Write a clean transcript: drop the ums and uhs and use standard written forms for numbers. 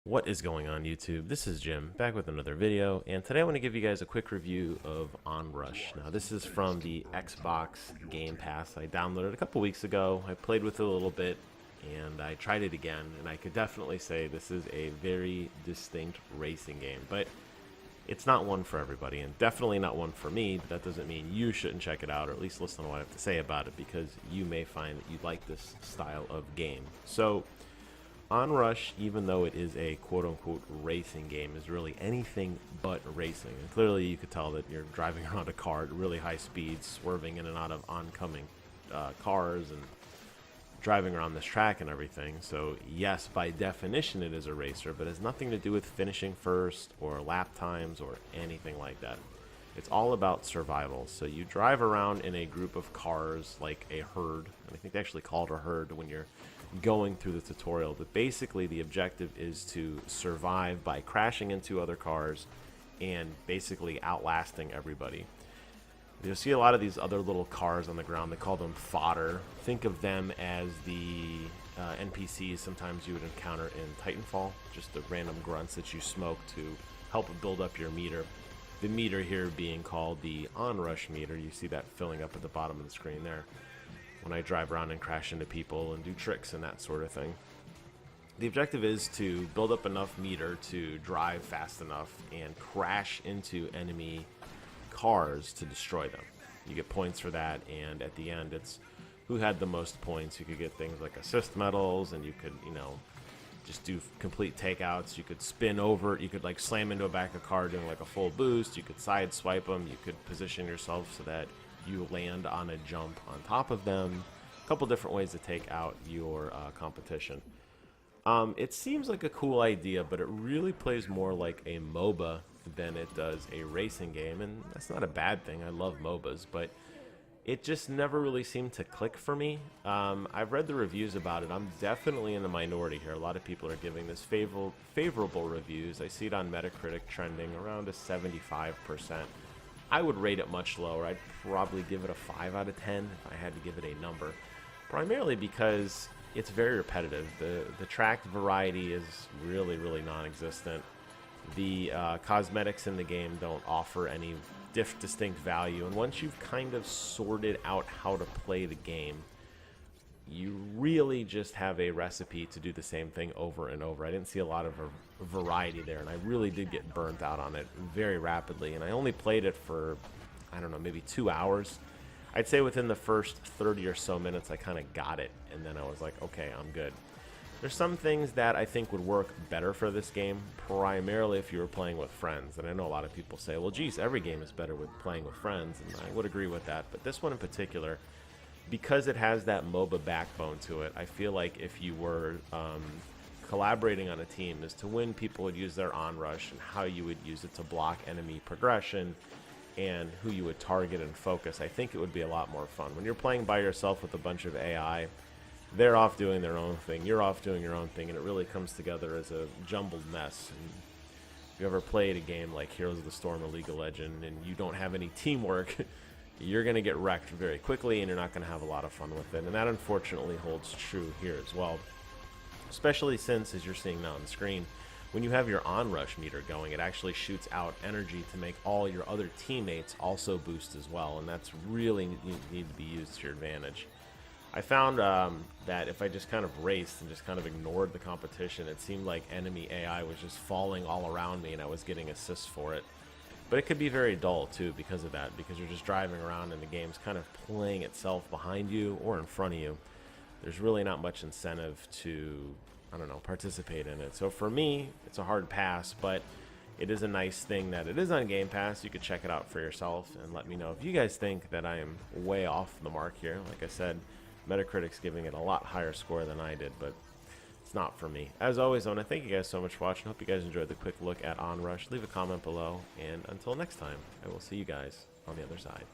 What is going on YouTube? This is Jim, back with another video, and today I want to give you guys a quick review of Onrush. Now this is from the Xbox GamePass. I downloaded it a couple weeks ago, I played with it a little bit, and I tried it again, and I could definitely say this is a very distinct racing game, but it's not one for everybody, and definitely not one for me, but that doesn't mean you shouldn't check it out, or at least listen to what I have to say about it, because you may find that you like this style of game. So, Onrush, even though it is a quote-unquote racing game, is really anything but racing. And clearly you could tell that you're driving around a car at really high speeds, swerving in and out of oncoming cars, and driving around this track and everything. So yes, by definition it is a racer, but it has nothing to do with finishing first or lap times or anything like that. It's all about survival. So you drive around in a group of cars like a herd, and I think they actually call it a herd when you're going through the tutorial, but basically the objective is to survive by crashing into other cars and basically outlasting everybody. You'll see a lot of these other little cars on the ground. They call them fodder. Think of them as the NPCs sometimes you would encounter in Titanfall, just the random grunts that you smoke to help build up your meter. The meter here being called the Onrush meter. You see that filling up at the bottom of the screen there when I drive around and crash into people and do tricks and that sort of thing. The objective is to build up enough meter to drive fast enough and crash into enemy cars to destroy them. You get points for that, and at the end it's who had the most points. You could get things like assist medals, and you could, just do complete takeouts. You could spin over, you could like slam into a back of a car doing like a full boost. You could side swipe them. You could position yourself so that you land on a jump on top of them. A couple different ways to take out your competition. It seems like a cool idea, but it really plays more like a MOBA than it does a racing game, and that's not a bad thing. I love MOBAs, but it just never really seemed to click for me. I've read the reviews about it. I'm definitely in the minority here. A lot of people are giving this favorable reviews. I see it on Metacritic trending around a 75%. I would rate it much lower. I'd probably give it a 5 out of 10 if I had to give it a number. Primarily because it's very repetitive. The track variety is really non-existent. The cosmetics in the game don't offer any distinct value. And once you've kind of sorted out how to play the game, you really just have a recipe to do the same thing over and over. I didn't see a lot of variety there, and I really did get burnt out on it very rapidly. And I only played it for, I don't know, maybe 2 hours. I'd say within the first 30 or so minutes I kind of got it, and then I was like, okay, I'm good. There's some things that I think would work better for this game, primarily if you were playing with friends. And I know a lot of people say, well, geez, every game is better with playing with friends, and I would agree with that. But this one in particular, because it has that MOBA backbone to it, I feel like if you were collaborating on a team as to when people would use their Onrush and how you would use it to block enemy progression and who you would target and focus, I think it would be a lot more fun. When you're playing by yourself with a bunch of AI, they're off doing their own thing, you're off doing your own thing, and it really comes together as a jumbled mess. And if you ever played a game like Heroes of the Storm or League of Legends and you don't have any teamwork, you're going to get wrecked very quickly, and you're not going to have a lot of fun with it. And that unfortunately holds true here as well, especially since, as you're seeing now on the screen, when you have your Onrush meter going, it actually shoots out energy to make all your other teammates also boost as well, and that's really need to be used to your advantage. I found that if I just kind of raced and just kind of ignored the competition, it seemed like enemy AI was just falling all around me and I was getting assists for it. But it could be very dull too because of that, because you're just driving around and the game's kind of playing itself behind you or in front of you. There's really not much incentive to, I don't know, participate in it. So for me, it's a hard pass, but it is a nice thing that it is on Game Pass. You could check it out for yourself and let me know if you guys think that I am way off the mark here. Like I said, Metacritic's giving it a lot higher score than I did, but it's not for me. As always, I want to thank you guys so much for watching. Hope you guys enjoyed the quick look at Onrush. Leave a comment below, and until next time, I will see you guys on the other side.